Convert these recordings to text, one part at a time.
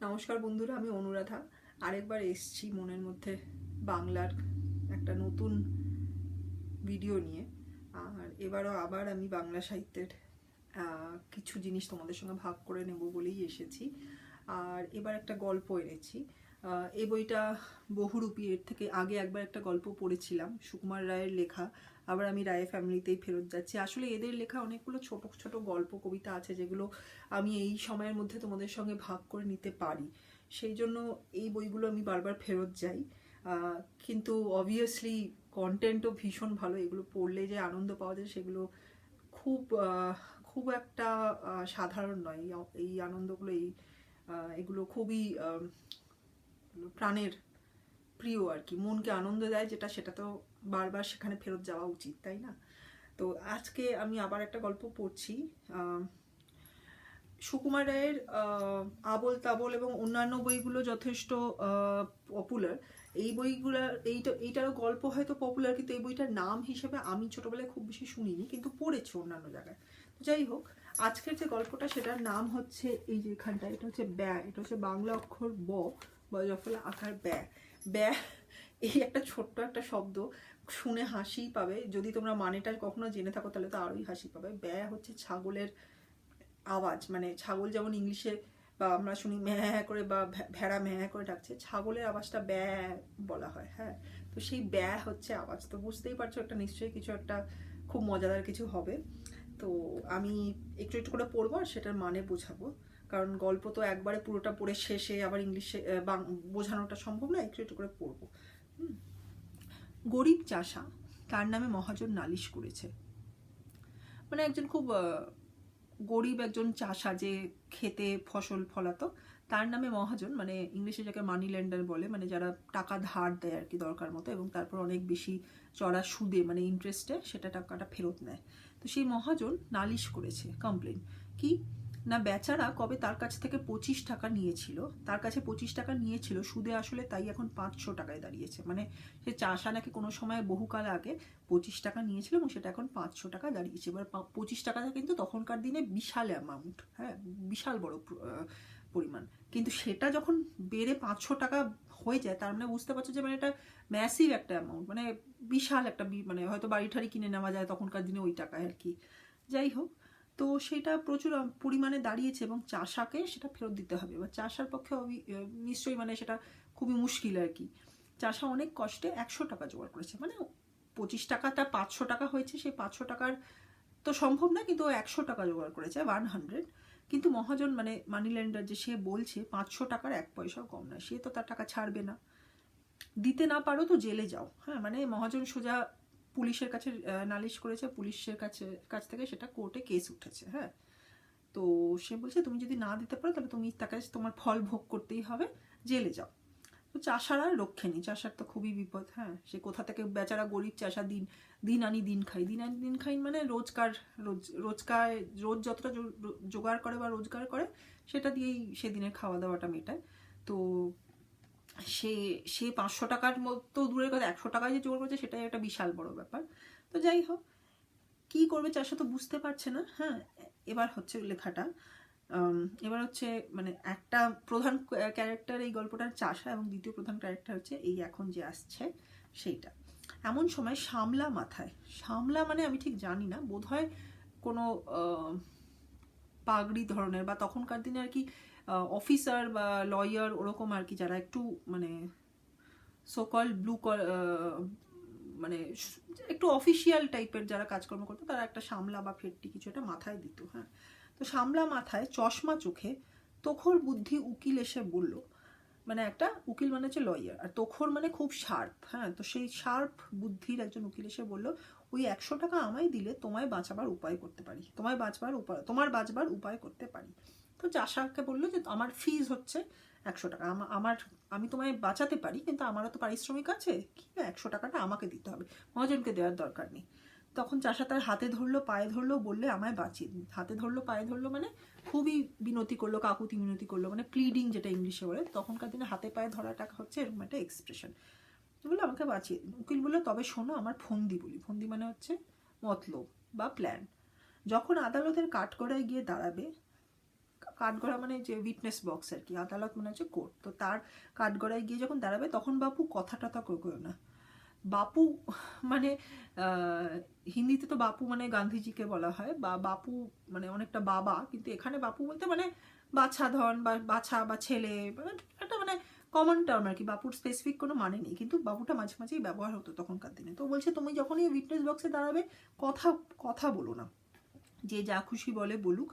নমস্কার বন্ধুরা, আমি অনুরাধা আরেকবার এসছি মনের মধ্যে বাংলার একটা নতুন ভিডিও নিয়ে। আর এবারও আবার আমি বাংলা সাহিত্যের কিছু জিনিস তোমাদের সঙ্গে ভাগ করে নেব বলেই এসেছি। আর এবার একটা গল্প এনেছি। এই বইটা বহুরূপী, এর থেকে আগে একবার একটা গল্প পড়েছিলাম সুকুমার রায়ের লেখা। আবার আমি রায় ফ্যামিলিতেই ফেরত যাচ্ছি। আসলে এদের লেখা অনেকগুলো ছোট ছোট গল্প কবিতা আছে যেগুলো আমি এই সময়ের মধ্যে তোমাদের সঙ্গে ভাগ করে নিতে পারি, সেই জন্য এই বইগুলো আমি বারবার ফেরত যাই। কিন্তু অবভিয়াসলি কন্টেন্টও ভীষণ ভালো, এগুলো পড়লে যে আনন্দ পাওয়া যায় সেগুলো খুব খুব একটা সাধারণ নয়। এই আনন্দগুলো এগুলো খুবই প্রাণের প্রিয় আর কি, মনকে আনন্দ দেয় যেটা, সেটা তো বারবার সেখানে ফেরত যাওয়া উচিত, তাই না? তো আজকে আমি আবার একটা গল্প পড়ছি। সুকুমার রায়ের আবোল তাবোল এবং অন্যান্য বইগুলো যথেষ্ট পপুলার। এই বইগুলোর এইটারও গল্প হয়তো পপুলার, কিন্তু এই বইটার নাম হিসেবে আমি ছোটবেলায় খুব বেশি শুনিনি, কিন্তু পড়েছি অন্যান্য জায়গায়। তো যাই হোক, আজকের যে গল্পটা সেটার নাম হচ্ছে, এই যে এখানটা, এটা হচ্ছে ব্যয়। এটা হচ্ছে বাংলা অক্ষর জফলা আকার ব্যয়। ব্যয় এই একটা ছোট্ট একটা শব্দ, শুনে হাসি পাবে। যদি তোমরা মানেটা কখনো জেনে থাকো তাহলে তো আরোই হাসি পাবে। ব্যয় হচ্ছে ছাগলের আওয়াজ, মানে ছাগল যেমন ইংলিশে বা আমরা শুনি ম্যাঁ করে বা ভেড়া ম্যাঁ করে ডাকছে, ছাগলের আওয়াজটা ব্যয় বলা হয়। হ্যাঁ, তো সেই ব্যয় হচ্ছে আওয়াজ। তো বুঝতেই পারছো একটা নিশ্চয়ই কিছু একটা খুব মজাদার কিছু হবে। তো আমি একটু একটু করে পড়বো আর সেটার মানে বোঝাবো, কারণ গল্প তো একবারে পুরোটা পড়ে শেষে আবার ইংলিশে বোঝানোটা সম্ভব না, একটু একটু করে পড়বো। গরিব চাষা, তার নামে মহাজন নালিশ করেছে। মানে একজন খুব গরিব একজন চাষা যে খেতে ফসল ফলাতো, তার নামে মহাজন, মানে ইংলিশে যাকে মানি লেন্ডার বলে, মানে যারা টাকা ধার দেয় আর কি দরকার মতো, এবং তারপর অনেক বেশি চড়া সুদে মানে ইন্টারেস্টে সেটা টাকাটা ফেরত নেয়। তো সেই মহাজন নালিশ করেছে, কমপ্লেন কি না, বেচারা কবে তার কাছ থেকে 25 টাকা নিয়েছিল, তার কাছে 25 টাকা নিয়েছিল সুদে আসলে তাই এখন 500 টাকায় দাঁড়িয়েছে। মানে সে চাষা নাকি কোনো সময় বহুকাল আগে 25 টাকা নিয়েছিল এবং সেটা এখন 500 টাকা দাঁড়িয়েছে। এবার 25 টাকাটা কিন্তু তখনকার দিনে বিশাল অ্যামাউন্ট, হ্যাঁ, বিশাল বড় পরিমাণ। কিন্তু সেটা যখন বেড়ে 500 টাকা হয়ে যায়, তার মানে বুঝতে পারছো যে মানে এটা ম্যাসিভ একটা অ্যামাউন্ট, মানে বিশাল একটা, মানে হয়তো বাড়ি ঠাড়ি কিনে নেওয়া যায় তখনকার দিনে ওই টাকায় আর কি। যাই হোক, তো সেটা প্রচুর পরিমাণে দাঁড়িয়েছে এবং চাষাকে সেটা ফেরত দিতে হবে। এবার চাষার পক্ষে নিশ্চয়ই মানে সেটা খুবই মুশকিল আর কি। চাষা অনেক কষ্টে 100 টাকা জোগাড় করেছে, মানে 25 টাকাটা 500 টাকা হয়েছে, সেই 500 টাকার তো সম্ভব না, কিন্তু 100 টাকা জোগাড় করেছে, 100। কিন্তু মহাজন মানে মানি লেন্ডার যে, সে বলছে 500 টাকার 1 পয়সাও কম নয়, সে তো তার টাকা ছাড়বে না। দিতে না পারো তো জেলে যাও। হ্যাঁ, মানে মহাজন সোজা পুলিশের কাছে নালিশ করেছে, পুলিশের কাছ থেকে সেটা কোর্টে কেস উঠেছে। হ্যাঁ, তো সে বলছে তুমি যদি না দিতে পারো তাহলে তুমি তাকে তোমার ফল ভোগ করতেই হবে, জেলে যাও। তো চাষার আর রক্ষে নেই, চাষার তো খুবই বিপদ। হ্যাঁ, সে কোথা থেকে, বেচারা গরিব চাষা, দিন আনি দিন খাই, দিন আনি দিন খাই, মানে রোজ যতটা জোগাড় করে বা রোজগার করে সেটা দিয়েই সেদিনের খাওয়া দাওয়াটা মেটায়। তো সে সে 500 টাকার মতো দূরের কথা, 100 টাকায় যে জোগাড় করেছে সেটাই একটা বিশাল বড় ব্যাপার। তো যাই হোক, কি করবে চাষা তো বুঝতে পারছে না। হ্যাঁ, এবার হচ্ছে লেখাটা, এবার হচ্ছে মানে একটা প্রধান ক্যারেক্টার এই গল্পটার চাষা, এবং দ্বিতীয় প্রধান ক্যারেক্টার হচ্ছে এই এখন যে আসছে সেইটা। এমন সময় সামলা মাথায়, সামলা মানে আমি ঠিক জানি না, বোধহয় কোনো পাগড়ি ধরনের, বা তখনকার দিনে আর কি অফিসার বা লয়ার ওরকম আর কি, যারা একটু মানে সোকল মানে একটু অফিসিয়াল টাইপের যারা কাজকর্ম করতো, তারা একটা সামলা বা ফেটটি কিছু একটা মাথায় দিত। হ্যাঁ, তো সামলা মাথায়, চশমা চোখে, তোখর বুদ্ধি উকিল এসে বলল, মানে একটা উকিল মানে হচ্ছে লয়ার, আর তোখর মানে খুব শার্প। হ্যাঁ, তো সেই শার্প বুদ্ধির একজন উকিল এসে বলল, ওই 100 টাকা আমায় দিলে তোমায় বাঁচাবার উপায় করতে পারি, তোমার বাঁচবার উপায় করতে পারি। তো চাষাকে বললো যে আমার ফিজ হচ্ছে 100 টাকা, আমি তোমায় বাঁচাতে পারি, কিন্তু আমারও তো পারিশ্রমিক আছে, কি না 100 টাকাটা আমাকে দিতে হবে, মহাজনকে দেওয়ার দরকার নেই। তখন চাষা তার হাতে ধরলো, পায়ে ধরলো, বললে আমায় বাঁচিয়ে দিন। হাতে ধরলো, পায়ে ধরলো মানে খুবই বিনতি করলো, কাকুতি মিনতি করলো, মানে প্লিডিং যেটা ইংলিশে বলে। তখনকার দিনে হাতে পায়ে ধরাটা হচ্ছে এরকম একটা এক্সপ্রেশন। বললো আমাকে বাঁচিয়ে দিন। উকিল বললো তবে শোনো, আমার ফন্দি বলি। ফন্দি মানে হচ্ছে মতলব বা প্ল্যান। যখন আদালতের কাঠগড়ায় গিয়ে দাঁড়াবে, কাঠগড়া মানে যে উইটনেস বক্স আর কি, আদালত মানে হচ্ছে কোর্ট, তো তার কাঠগড়ায় গিয়ে যখন দাঁড়াবে তখন বাপু কথা টথা করবে না। বাপু মানে হিন্দিতে তো বাপু মানে গান্ধীজিকে বলা হয়, বা বাপু মানে অনেকটা বাবা, কিন্তু এখানে বাপু বলতে মানে বাছা ধন বা বাছা বা ছেলে, একটা মানে কমন টার্ম আর কি, বাপুর স্পেসিফিক কোনো মানে নেই, কিন্তু বাবুটা মাঝে মাঝেই ব্যবহার হতো তখনকার দিনে। তো বলছে তুমি যখনই উইটনেস বক্সে দাঁড়াবে কথা কথা বলো না, যে যা খুশি বলে বলুক,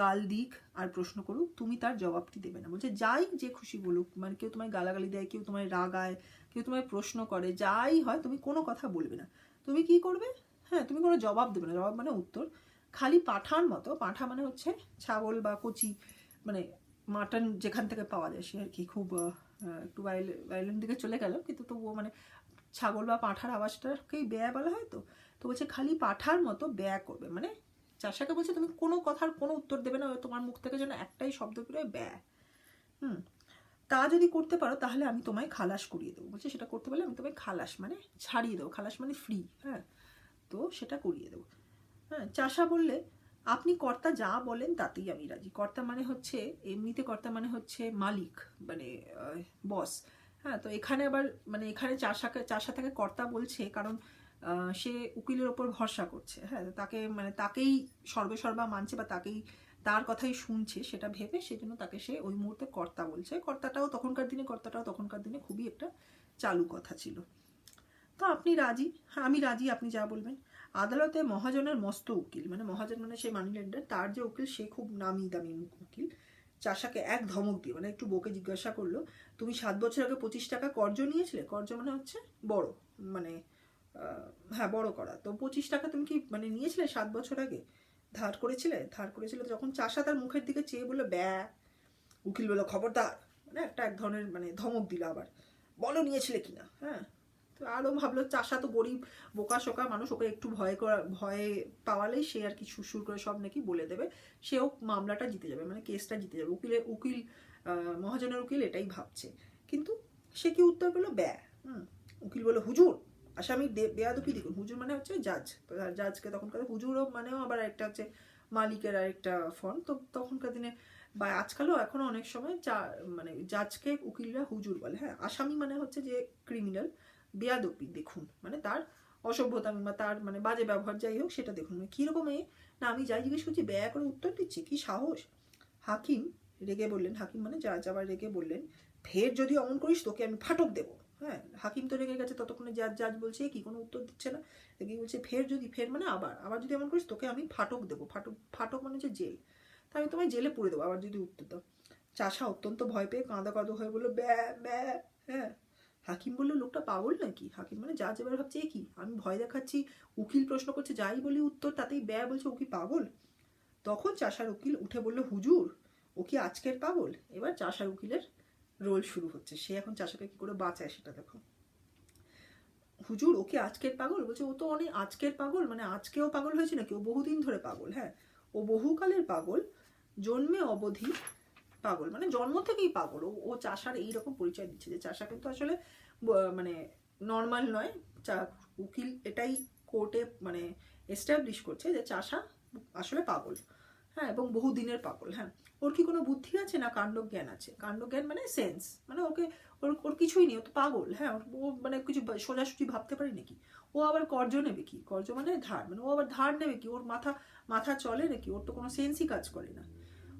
গাল দিক আর প্রশ্ন করুক, তুমি তার জবাবটি দেবে না। বলছে যাই যে খুশি বলুক, মানে কেউ তোমায় গালাগালি দেয়, কেউ তোমায় রাগায়, কেউ তোমায় প্রশ্ন করে, যাই হয় তুমি কোনো কথা বলবে না। তুমি কি করবে? হ্যাঁ, তুমি কোনো জবাব দেবে না, জবাব মানে উত্তর। খালি পাঁঠার মতো, পাঁঠা মানে হচ্ছে ছাগল বা কচি, মানে মাটন যেখান থেকে পাওয়া যায় সে আর কি, খুব একটু ভায়োলেন্ট দিকে চলে গেল, কিন্তু তবুও মানে ছাগল বা পাঁঠার আওয়াজটাকেই ব্যয় বলা হয়। তো তো বলছে খালি পাঁঠার মতো ব্যয় করবে, মানে চাষাকে বলছে তুমি কোনো কথার কোনো উত্তর দেবে না, তোমার মুখ থেকে যেন একটাই শব্দ বেরোয়, ব্যয়। তা যদি করতে পারো তাহলে আমি তোমায় খালাস করিয়ে দেবো। বলছে সেটা করতে পারলে আমি তোমায় খালাস মানে ছাড়িয়ে দেবো, খালাস মানে ফ্রি, হ্যাঁ, তো সেটা করিয়ে দেবো। হ্যাঁ, চাষা বললে আপনি কর্তা যা বলেন তাতেই আমি রাজি। কর্তা মানে হচ্ছে এমনিতে কর্তা মানে হচ্ছে মালিক, মানে বস। হ্যাঁ, তো এখানে আবার মানে এখানে চাষা তাকে কর্তা বলছে কারণ সে উকিলের ওপর ভরসা করছে। হ্যাঁ, তাকে মানে তাকেই সর্বেসর্বা মানছে বা তাকেই তার কথাই শুনছে সেটা ভেবে, সেজন্য তাকে সে ওই মুহূর্তে কর্তা বলছে। কর্তাটাও তখনকার দিনে খুবই একটা চালু কথা ছিল। তো আপনি রাজি? হ্যাঁ আমি রাজি, আপনি যা বলবেন। আদালতে মহাজনের মস্ত উকিল, মানে মহাজন মানে সেই মানি লেন্ডার, তার যে উকিল সে খুব নামি দামি উকিল, চাষাকে এক ধমক দিয়ে মানে একটু বকে জিজ্ঞাসা করলো, তুমি 7 বছর আগে 25 টাকা কর্জ নিয়েছিলে? কর্জ মানে হচ্ছে বড়, মানে হ্যাঁ বড় করা। তো 25 টাকা তুমি কি মানে নিয়েছিলে 7 বছর আগে? ধার করেছিলে যখন চাষা তার মুখের দিকে চেয়ে বললো ব্যা, উকিল বললো খবরদার, মানে এক ধরনের মানে ধমক দিল আবার, বলো নিয়েছিলে কিনা। হ্যাঁ, তো আরও ভাবলো চাষা তো গরিব বোকা শোকা মানুষ, ওকে একটু ভয়ে পাওয়ালেই সে আর কি সুরসুর করে সব নাকি বলে দেবে, সেও মামলাটা জিতে যাবে, মানে কেসটা জিতে যাবে। উকিল মহাজনের উকিল এটাই ভাবছে, কিন্তু সে কি উত্তর পেলো? ব্যা। উকিল বললো হুজুর, আসামি বেয়াদপি দেখুন। হুজুর মানে হচ্ছে জাজ, তো জাজকে তখনকার হুজুরও মানেও আবার একটা হচ্ছে মালিকের আর একটা ফর্ম, তো তখনকার দিনে বা আজকালও এখনো অনেক সময় মানে জাজকে উকিলরা হুজুর বলে। হ্যাঁ, আসামি মানে হচ্ছে যে ক্রিমিনাল, বেয়াদপি দেখুন মানে তার অসভ্যতা বা তার মানে বাজে ব্যবহার যাই হোক সেটা দেখুন। কীরকম না আমি যাই জিজ্ঞেস করছি ব্যয় করে উত্তর দিচ্ছি, কি সাহস। হাকিম রেগে বললেন, হাকিম মানে জাজ আবার রেগে বললেন, ফের যদি অমন করিস তোকে আমি ফাটক দেবো। হ্যাঁ, হাকিম তো রেগে গেছে, ততক্ষণে জাজ বলছে কি কোনো উত্তর দিচ্ছে না, কি বলছে ফের মানে আবার যদি এমন করিস তোকে আমি ফাটক দেবো। ফাটক মানে হচ্ছে জেল, তা আমি তোমায় জেলে পুরে দেবো আবার যদি উত্তর দাও। চাষা অত্যন্ত ভয় পেয়ে কাঁদো হয়ে বললো ব্যা ব্যা। হ্যাঁ, হাকিম বললো লোকটা পাগল নাকি? হাকিম মানে জাজ এবার ভাবছে কি আমি ভয় দেখাচ্ছি, উকিল প্রশ্ন করছে যাই বলি উত্তর তাতেই ব্যা বলছে, ও কি পাগল? তখন চাষার উকিল উঠে বলল হুজুর ও কি আজকের পাগল? এবার চাষার উকিলের রোল শুরু হচ্ছে, সে এখন চাষাকে কি করে বাঁচায় সেটা দেখো। হুজুর ও কি আজকের পাগল? বলছে ও তো অনেক আজকের পাগল, মানে আজকেও পাগল হয়েছে নাকি? ও বহুদিন ধরে পাগল। হ্যাঁ, ও বহুকালের পাগল, জন্মে অবধি পাগল, মানে জন্ম থেকেই পাগল। ও চাষার এইরকম পরিচয় দিচ্ছে যে চাষা কিন্তু আসলে মানে নর্মাল নয়। উকিল এটাই কোর্টে মানে এস্টাবলিশ করছে যে চাষা আসলে পাগল। হ্যাঁ, এবং বহুদিনের পাগল। হ্যাঁ, ওর কি কোনো বুদ্ধি আছে না কাণ্ডজ্ঞান আছে? কাণ্ডজ্ঞান মানে সেন্স, মানে ওকে ওর কিছুই নেই, ও তো পাগল। হ্যাঁ, ও মানে কিছু সোজাসুজি ভাবতে পারি নাকি? ও আবার কর্জ নেবে কি? কর্জ মানে ধার, মানে ও আবার ধার নেবে কি? ওর মাথা চলে নাকি? ওর তো কোনো সেন্সই কাজ করে না।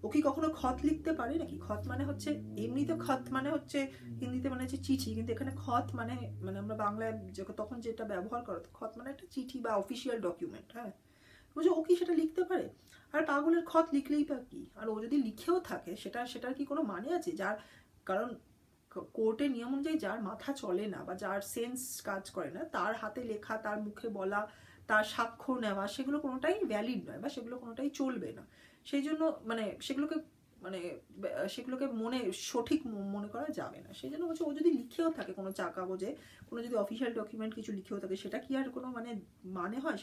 ও কি কখনো খত লিখতে পারে নাকি? খত মানে হচ্ছে এমনিতে খত মানে হচ্ছে হিন্দিতে মানে হচ্ছে চিঠি, কিন্তু এখানে খত মানে মানে আমরা বাংলায় তখন যেটা ব্যবহার করো, খত মানে একটা চিঠি বা অফিসিয়াল ডকুমেন্ট। হ্যাঁ, বুঝে ও কি সেটা লিখতে পারে? আর পাগলের খত লিখলেই বা কি? আর ও যদি লিখেও থাকে সেটার কি কোনো মানে আছে? কারণ কোর্টের নিয়ম অনুযায়ী যার মাথা চলে না বা যার সেন্স কাজ করে না, তার হাতে লেখা, তার মুখে বলা, তার স্বাক্ষর নেওয়া, সেগুলো কোনোটাই ভ্যালিড নয় বা সেগুলো কোনোটাই চলবে না। সেই জন্য মানে সেগুলোকে সঠিক মনে করা যাবে না। সেই জন্য বলছে ও যদি লিখেও থাকে কোনো কাগজে, কোনো যদি অফিসিয়াল ডকুমেন্ট কিছু লিখেও থাকে, সেটা কি আর কোনো মানে হয়?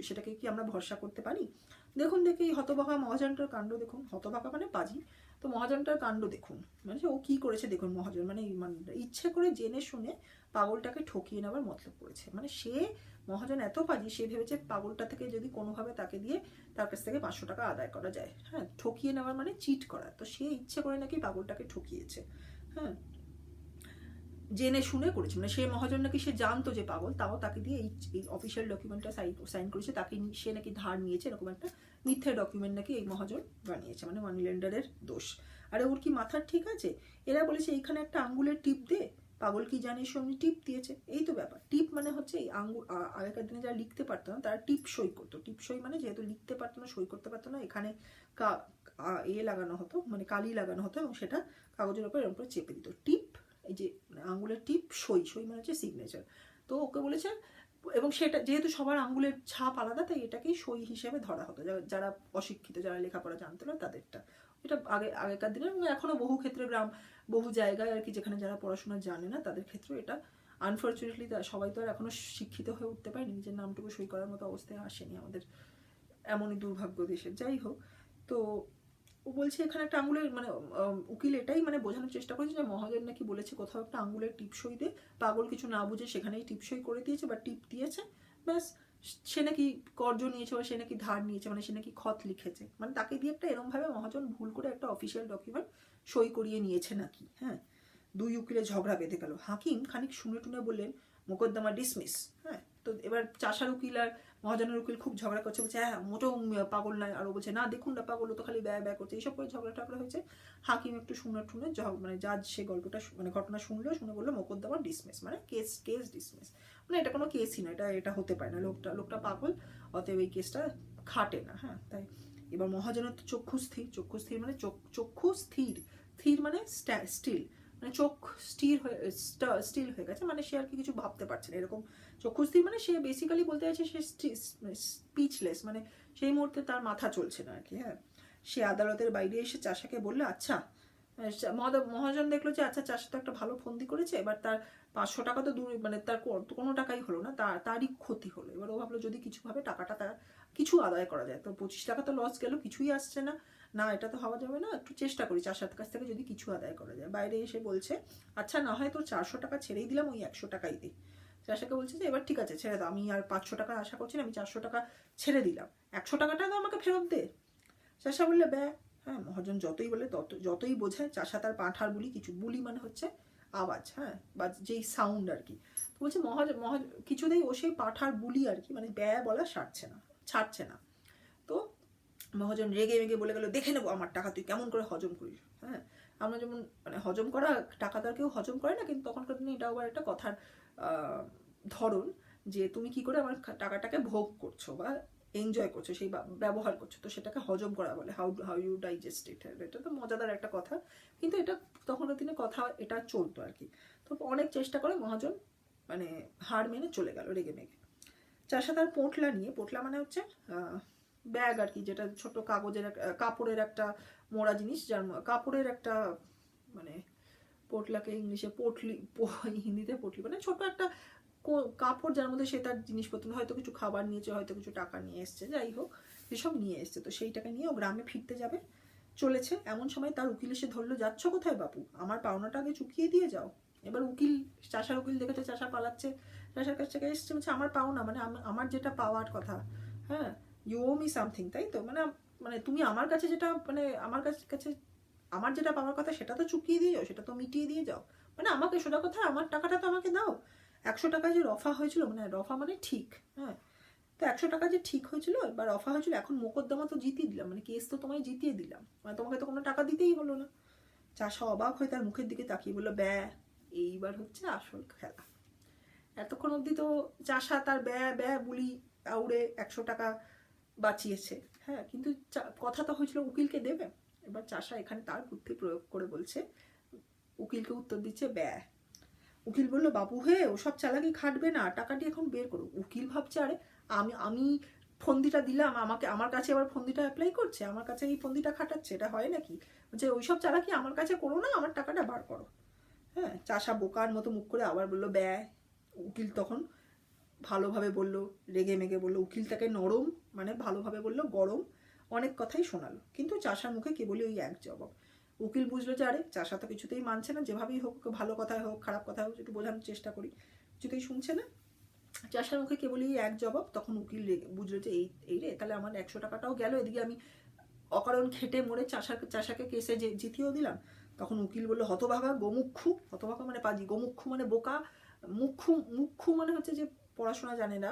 সেটাকে কি আমরা ভরসা করতে পারি? দেখুন দেখি হতভাগা মহাজনটার কাণ্ড দেখুন, হতভাগা মানে পাজি, তো মহাজনটার কাণ্ড দেখুন, মানে ও কি করেছে দেখুন। মহাজন মানে ইচ্ছে করে জেনে শুনে পাগলটাকে ঠকিয়ে নেওয়ার মতলব করেছে। মানে সে মহাজন এত পাজি, সে ভেবেছে পাগলটা থেকে যদি কোনোভাবে তাকে দিয়ে তার কাছ থেকে 500 টাকা আদায় করা যায়। হ্যাঁ, ঠকিয়ে নেওয়ার মানে চিট করা। তো সে ইচ্ছে করে নাকি পাগলটাকে ঠকিয়েছে। হ্যাঁ, জেনে শুনে করেছে, মানে সে মহাজন নাকি সে জানতো যে পাগল, তাও তাকে দিয়ে এই অফিসিয়াল ডকুমেন্টটা সাইন করেছে, তাকে সে নাকি ধার নিয়েছে, এরকম একটা মিথ্যে ডকুমেন্ট নাকি এই মহাজন বানিয়েছে, মানে মানি লেন্ডারের দোষ। আরে ওর কি মাথার ঠিক আছে? এরা বলেছে এইখানে একটা আঙ্গুলের টিপ দে, পাগল কি জানে সঙ্গে টিপ দিয়েছে, এই তো ব্যাপার। টিপ মানে হচ্ছে এই আঙ্গুল, আগেকার দিনে যারা লিখতে পারতো না তারা টিপ সই করতো। টিপ সই মানে যেহেতু লিখতে পারতো না, সই করতে পারতো না, এখানে লাগানো হতো, মানে কালি লাগানো হতো, এবং সেটা কাগজের উপর এরকম করে চেপে দিত। টিপ, এই যে আঙ্গুলের টিপ, সই, সই মানে হচ্ছে সিগনেচার। তো ওকে বলেছে, এবং সেটা যেহেতু সবার আঙ্গুলের ছাপ আলাদা, তাই এটাকেই সই হিসেবে ধরা হতো, যারা অশিক্ষিত, যারা লেখাপড়া জানতো না তাদেরটা। এটা আগেকার দিনে, এখনো বহু ক্ষেত্রে বহু জায়গায় আর কি, যেখানে যারা পড়াশোনা জানে না তাদের ক্ষেত্রে এটা আনফর্চুনেটলি সবাই তো আর এখনো শিক্ষিত হয়ে উঠতে পারেনি, নিজের নামটুকু সই করার মতো অবস্থায় আসেনি আমাদের, এমনই দুর্ভাগ্য দেশের। যাই হোক, তো ও বলছে এখানে একটা আঙুলের, মানে উকিল এটাই মানে বোঝানোর চেষ্টা করেছে যে মহাজন নাকি বলেছে কোথাও একটা আঙুলের টিপসই দে, পাগল কিছু না বুঝে সেখানেই টিপসই করে দিয়েছে বা টিপ দিয়েছে, ব্যাস। সে নাকি কর্জ নিয়েছে বা সে নাকি ধার নিয়েছে, মানে সে নাকি খত লিখেছে, মানে তাকে দিয়ে একটা এরমভাবে মহাজন ভুল করে একটা অফিসিয়াল ডকুমেন্ট সই করিয়ে নিয়েছে নাকি। হ্যাঁ, দুই উকিলের ঝগড়া বেঁধে গেল। হাকিম খানিক শুনে টুনে বললেন মোকদ্দমা ডিসমিস। হ্যাঁ, তো এবার চাষার উকিল আর মহাজনের উকিল খুব ঝগড়া করছে, বলছে হ্যাঁ মোটেও পাগল নয়, আর ও বলছে না দেখুন না পাগল, ও তো খালি ব্যয় ব্যয় করছে, এইসব করে ঝগড়া টগড়া হয়েছে। হাকিম একটু শুনে টুনে মানে জাজ সে গল্পটা মানে ঘটনা শুনলো, শুনে বললো মোকদ্দমা ডিসমিস, মানে কেস ডিসমিস, মানে এটা কোনো কেসই না, এটা হতে পারে না, লোকটা পাগল, অতএব এই কেসটা খাটে না। হ্যাঁ, তাই এবার মহাজনের তো চক্ষু স্থির মানে চক্ষু স্থির মানে স্টিল, মানে চোখ স্টিল হয়ে গেছে, মানে সে আর কি কিছু ভাবতে পারছে না, এরকম চক্ষু স্থির মানে সে বেসিক্যালি বলতে চাইছে সে স্পিচলেস, মানে সেই মুহূর্তে তার মাথা চলছে না আর কি। হ্যাঁ, সে আদালতের বাইরে এসে চাষাকে বললে আচ্ছা, মহাজন দেখলো যে আচ্ছা চাষা তো একটা ভালো ফন্দি করেছে, এবার তার 500 টাকা তো দূর, মানে তার কোনো টাকাই হলো না, তারই ক্ষতি হলো। এবার ও ভাবলো যদি কিছুভাবে টাকাটা তার কিছু আদায় করা যায়, তো 25 টাকা তো লস গেল, কিছুই আসছে না, না এটা তো হওয়া যাবে না, একটু চেষ্টা করি চাষার কাছ থেকে যদি কিছু আদায় করা যায়। বাইরে এসে বলছে আচ্ছা না হয় তোর 400 টাকা ছেড়েই দিলাম, ওই 100 টাকাই দিই। চাষাকে বলছে যে এবার ঠিক আছে ছেড়ে দাও, আমি আর 500 টাকা আশা করছি না, আমি 400 টাকা ছেড়ে দিলাম, 100 টাকাটা তো আমাকে ফেরত দে। চাষা বললে ব্যা। হ্যাঁ, মহাজন যতই বলে যতই বোঝায়, চাষা তার পাঁঠার বুলি মানে হচ্ছে আওয়াজ, হ্যাঁ, বা যেই সাউন্ড আর কি। তো বলছে মহাজন কিছুতেই ও সেই পাঁঠার বুলি আর কি, মানে ব্যয় বলা ছাড়ছে না। তো মহাজন রেগে মেগে বলে গেল দেখে নেবো আমার টাকা তুই কেমন করে হজম করিস। হ্যাঁ, আমরা যেমন মানে হজম করা, টাকা তো আর কেউ হজম করে না, কিন্তু তখনকার দিনে এটাও আবার একটা কথার ধরন, যে তুমি কি করে আমার টাকাটাকে ভোগ করছো বা এনজয় করছো, সেই ব্যবহার করছো, তো সেটাকে হজম করা বলে, হাউ ইউ ডাইজেস্ট ইট। এটা তো মজাদার একটা কথা, কিন্তু এটা তখনকার দিনে কথা এটা চলতো আর কি। তো অনেক চেষ্টা করে মহাজন মানে হার মেনে চলে গেল রেগে মেগে। চাষা তার পোটলা মানে হচ্ছে ব্যাগ আর কি, যেটা ছোট কাগজের কাপড়ের একটা মোড়া জিনিস, যার কাপড়ের একটা মানে পোটলাকে ইংলিশে হিন্দিতে পটলি, মানে ছোট একটা কাপড় যার মধ্যে সে তার জিনিসপত্র, হয়তো কিছু খাবার নিয়েছে, হয়তো কিছু টাকা নিয়ে এসছে, যাই হোক এসব নিয়ে এসছে। তো সেইটাকে নিয়ে ও গ্রামে ফিরতে যাবে চলেছে, এমন সময় তার উকিল এসে ধরলো যাচ্ছ কোথায় বাপু, আমার পাওনাটা আগে চুকিয়ে দিয়ে যাও। এবার চাষার উকিল দেখেছে চাষা পালাচ্ছে, চাষার কাছ থেকে এসছে, বলছে আমার পাওনা মানে আমার যেটা পাওয়ার কথা, হ্যাঁ ইউ ও মি সামথিং, তাই তো, মানে তুমি আমার কাছে যেটা, মানে আমার কাছে আমার যেটা পাওয়ার কথা সেটা তো চুকিয়ে দিয়ে যাও, সেটা তো মিটিয়ে দিয়ে যাও, মানে আমাকে সোজা কথা আমার টাকাটা তো আমাকে দাও। 100 টাকা যে রফা হয়েছিল, মানে রফা মানে ঠিক, হ্যাঁ, তো 100 টাকা যে ঠিক হয়েছিল বা রফা হয়েছিল, এখন মোকদ্দমা তো জিতিয়ে দিলাম, মানে কেস তো তোমায় জিতিয়ে দিলাম, মানে তোমাকে তো কোনো টাকা দিতেই হলো না। চাষা অবাক হয়ে তার মুখের দিকে তাকিয়ে বললো এইবার হচ্ছে আসল খেলা। এতক্ষণ অবধি তো চাষা তার বুলি আউড়ে 100 টাকা বাঁচিয়েছে, হ্যাঁ, কিন্তু কথা তো হয়েছিল উকিলকে দেবে। এবার চাষা এখানে তার বুদ্ধি প্রয়োগ করে বলছে, উকিলকে উত্তর দিচ্ছে উকিল বললো বাবু হে ওসব চালাকি খাটবে না, টাকাটি এখন বের করো। উকিল ভাবছে আরে আমি ফন্দিটা দিলাম, আমার কাছে আবার ফন্দিটা অ্যাপ্লাই করছে, আমার কাছে এই ফন্দিটা খাটাচ্ছে, এটা হয় নাকি? বলছে ওইসব চালাকি আমার কাছে করো না, আমার টাকাটা বার করো। হ্যাঁ, চাষা বোকার মতো মুখ করে আবার বললো উকিল তখন ভালোভাবে বললো, রেগে মেগে বললো, উকিল তাকে নরম মানে ভালোভাবে বললো গরম অনেক কথাই শোনালো, কিন্তু চাষার মুখে কেবলই ওই এক জবাব। উকিল বুঝলো যে আরে চাষা তো কিছুতেই মানছে না, যেভাবেই হোক, ভালো কথায় হোক খারাপ কথায় হোক একটু বোঝানোর চেষ্টা করি, কিছুতেই শুনছে না। চাষার মুখে কেবলই এক জবাব। তখন উকিল বুঝলো যে এই রে, তাহলে আমার 100 টাকাটাও গেল, এদিকে আমি অকারণ খেটে মরে চাষাকে কেসে জিতিয়েও দিলাম। তখন উকিল বললো হতভাগা গোমুক্ষু, হতভাগা মানে পাজি, গোমুক্ষু মানে বোকা, মুক্ষু মানে হচ্ছে যে পড়াশোনা জানে না,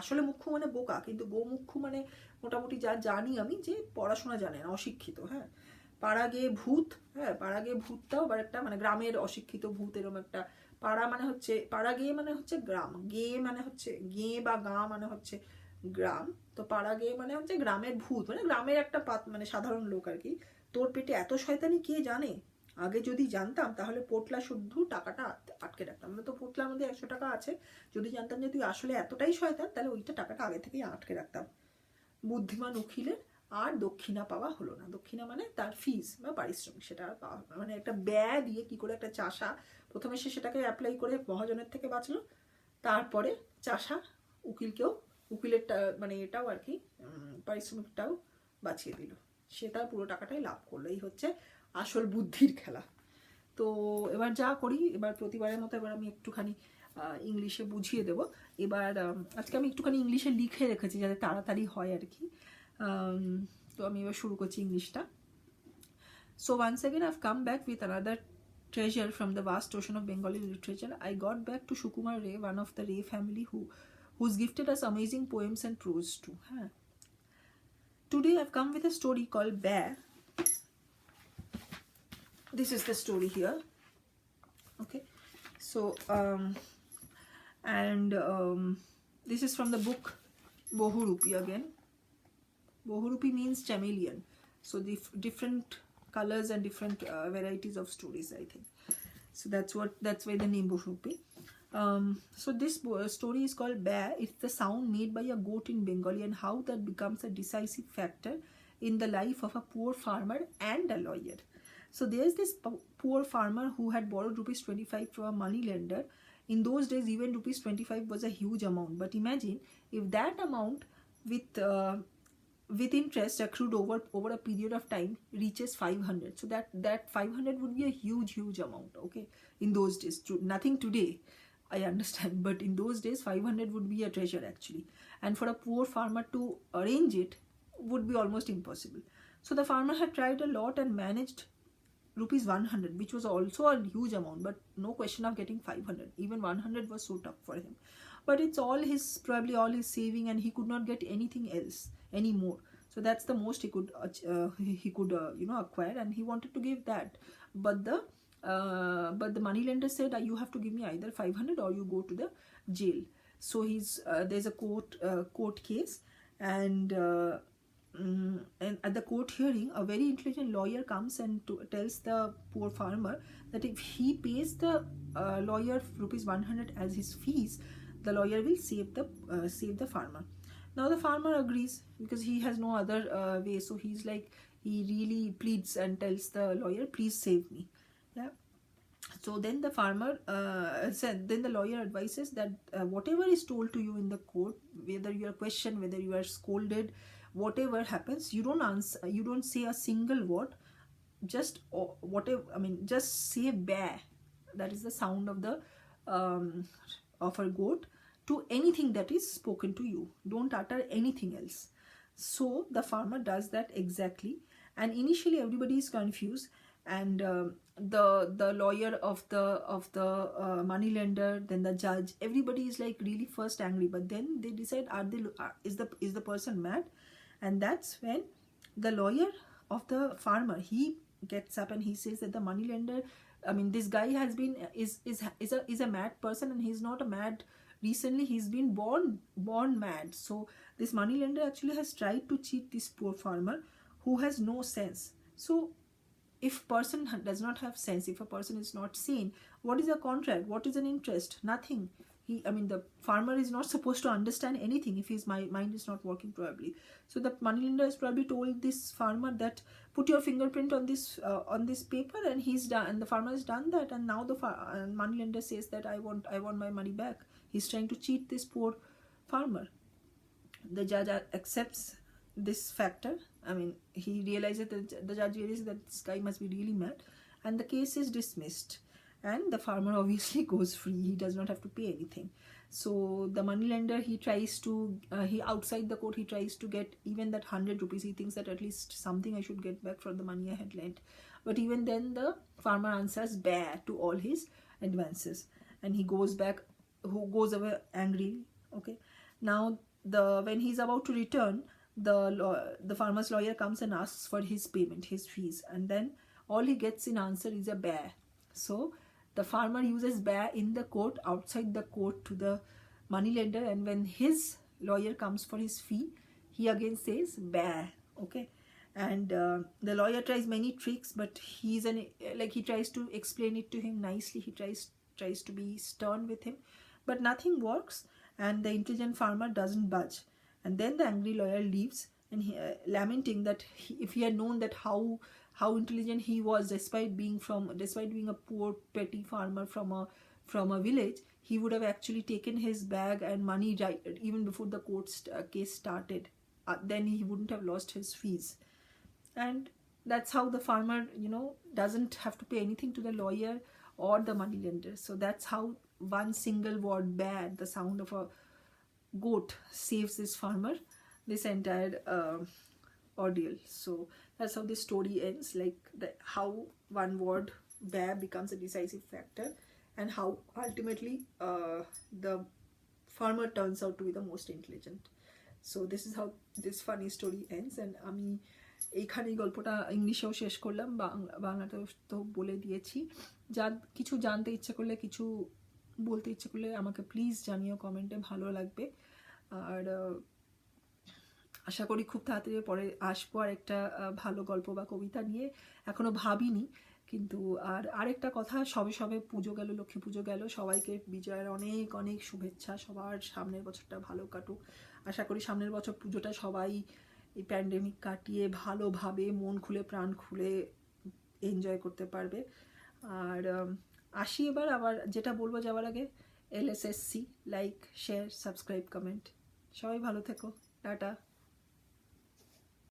আসলে মুখ্য মানে বোকা, কিন্তু গোমুক্ষু মানে মোটামুটি যা জানি আমি যে পড়াশোনা জানে না, অশিক্ষিত। হ্যাঁ, পাড়া গিয়ে ভূত, হ্যাঁ পাড়া গিয়ে ভূতটাও আবার একটা মানে গ্রামের অশিক্ষিত ভূত, এরকম একটা। পাড়া মানে হচ্ছে, পাড়া গিয়ে মানে হচ্ছে গ্রাম, গে মানে হচ্ছে গে বা গা মানে হচ্ছে গ্রাম, তো পাড়া গে মানে হচ্ছে গ্রামের ভূত, মানে গ্রামের একটা মানে সাধারণ লোক আর কি। তোর পেটে এত শয়তানি কে জানে, আগে যদি জানতাম তাহলে পোটলা শুদ্ধ টাকাটা আটকে রাখতাম। আমরা তো পোটলার মধ্যে 100 টাকা আছে, যদি জানতাম যে তুই আসলে এতটাই শয়তান তাহলে ওইটা টাকাটা আগে থেকেই আটকে রাখতাম। বুদ্ধিমান উকিলের আর দক্ষিণা পাওয়া হলো না। দক্ষিণা মানে তার ফিস বা পারিশ্রমিক, সেটা আর পাওয়া হলো না। মানে একটা ব্যয় দিয়ে কি করে একটা চাষা, প্রথমে সে সেটাকে অ্যাপ্লাই করে মহাজনের থেকে বাঁচলো, তারপরে চাষা উকিলকেও, উকিলেরটা মানে এটাও আর কি পারিশ্রমিকটাও বাঁচিয়ে দিল, সে তার পুরো টাকাটাই লাভ করলো। এই হচ্ছে আসল বুদ্ধির খেলা। তো এবার যা করি, এবার প্রতিবারের মতো এবার আমি একটুখানি ইংলিশে বুঝিয়ে দেবো। এবার আজকে আমি একটুখানি ইংলিশে লিখে রেখেছি যাতে তাড়াতাড়ি হয় আর কি। তো আমি এবার শুরু করছি ইংলিশটা। So once again I've come back with another treasure from the vast ocean of Bengali literature. I got back to Sukumar Ray, one of the Ray family who's gifted us amazing poems and prose too. Huh? Today I've come with a story called Bear. This is the story here. Okay, so this is from the book Bohurupi again. Bohurupi means chameleon, so the different colors and different varieties of stories, I think. So that's why the name Bohurupi. So this story is called Bear. It's the sound made by a goat in Bengali and how that becomes a decisive factor in the life of a poor farmer and a lawyer. So there's this poor farmer who had borrowed rupees 25 from a money lender. In those days, even rupees 25 was a huge amount. But imagine if that amount with interest accrued over a period of time reaches 500. So that 500 would be a huge amount. Okay, in those days, nothing today, I understand, but in those days 500 would be a treasure actually, and for a poor farmer to arrange it would be almost impossible. So the farmer had tried a lot and managed rupees 100, which was also a huge amount, but no question of getting 500. Even 100 was so tough for him, but it's probably all his saving, and he could not get anything else anymore. So that's the most he could acquire, and he wanted to give that, but the money lender said you have to give me either 500 or you go to the jail. So there's a court case, and at the court hearing, a very intelligent lawyer comes and tells the poor farmer that if he pays the lawyer rupees 100 as his fees, the lawyer will save the farmer. Now the farmer agrees because he has no other way. So he's like, he really pleads and tells the lawyer, please save me. Yeah. So then the farmer then the lawyer advises that whatever is told to you in the court, whether you are questioned, whether you are scolded, whatever happens, you don't answer, you don't say a single word, just just say bear. That is the sound of a goat to anything that is spoken to you. Don't utter anything else. So the farmer does that exactly, and initially everybody is confused, and the lawyer of the money lender, then the judge, everybody is like really first angry, but then they decide, is the person mad? And that's when the lawyer of the farmer, he gets up and he says that the money lender, this guy has been is a mad person, and he's not a mad recently, he's been born mad. So this money lender actually has tried to cheat this poor farmer who has no sense. So if person does not have sense, if a person is not sane, what is a contract, what is an interest? Nothing. The farmer is not supposed to understand anything if his mind is not working probably. So the money lender has probably told this farmer that put your fingerprint on this paper, and he's done, and the farmer has done that, and now the money lender says that I want my money back. He's trying to cheat this poor farmer. The judge accepts this factor. I mean, he realizes that the judge realizes that this guy must be really mad, and the case is dismissed. And the farmer obviously goes free. He does not have to pay anything. So the moneylender, he tries to, he outside the court, he tries to get even that 100 rupees. He thinks that at least something I should get back for the money I had lent. But even then, the farmer answers "bear" to all his advances, and he goes back, who goes away angry. Okay, now when he's about to return, the farmer's lawyer comes and asks for his payment, his fees, and then all he gets in answer is a bear. So the farmer uses bear in the court, outside the court, to the moneylender, and when his lawyer comes for his fee, he again says bear. Okay, and the lawyer tries many tricks, but he tries to explain it to him nicely. He tries to be stern with him, but nothing works, and the intelligent farmer doesn't budge. And then the angry lawyer leaves, and lamenting that if he had known that how intelligent he was, despite being a poor petty farmer from a village, he would have actually taken his bag and money right even before the case started. Then he wouldn't have lost his fees. And that's how the farmer, doesn't have to pay anything to the lawyer or the moneylender. So that's how one single word, "bear," the sound of a goat, saves this farmer this entire ordeal. So that's how this story ends, like how one word, "bear," becomes a decisive factor, and how ultimately the farmer turns out to be the most intelligent. So this is how this funny story ends. And আমি এইখানেই গল্পটা ইংলিশেও শেষ করলাম, বাংলাতেও তো বলে দিয়েছি। কিছু জানতে ইচ্ছে করলে, কিছু বলতে ইচ্ছে করলে আমাকে প্লিজ জানিও কমেন্টে, ভালো লাগবে। আর আশা করি খুব তাড়াতাড়ি পরে আসবো আর একটা ভালো গল্প বা কবিতা নিয়ে। এখনো ভাবিনি, কিন্তু আরেকটা কথা, সবে পুজো গেল, লক্ষ্মী পুজো গেল, সবাইকে বিজয়ের অনেক অনেক শুভেচ্ছা। সবার সামনের বছরটা ভালো কাটুক। আশা করি সামনের বছর পুজোটা সবাই এই প্যান্ডেমিক কাটিয়ে ভালোভাবে মন খুলে প্রাণ খুলে এনজয় করতে পারবে। আর আসি এবার, আবার যেটা বলবো যাওয়ার আগে, LSSC, like, share, subscribe, comment. সবাই ভালো থেকো, টাটা।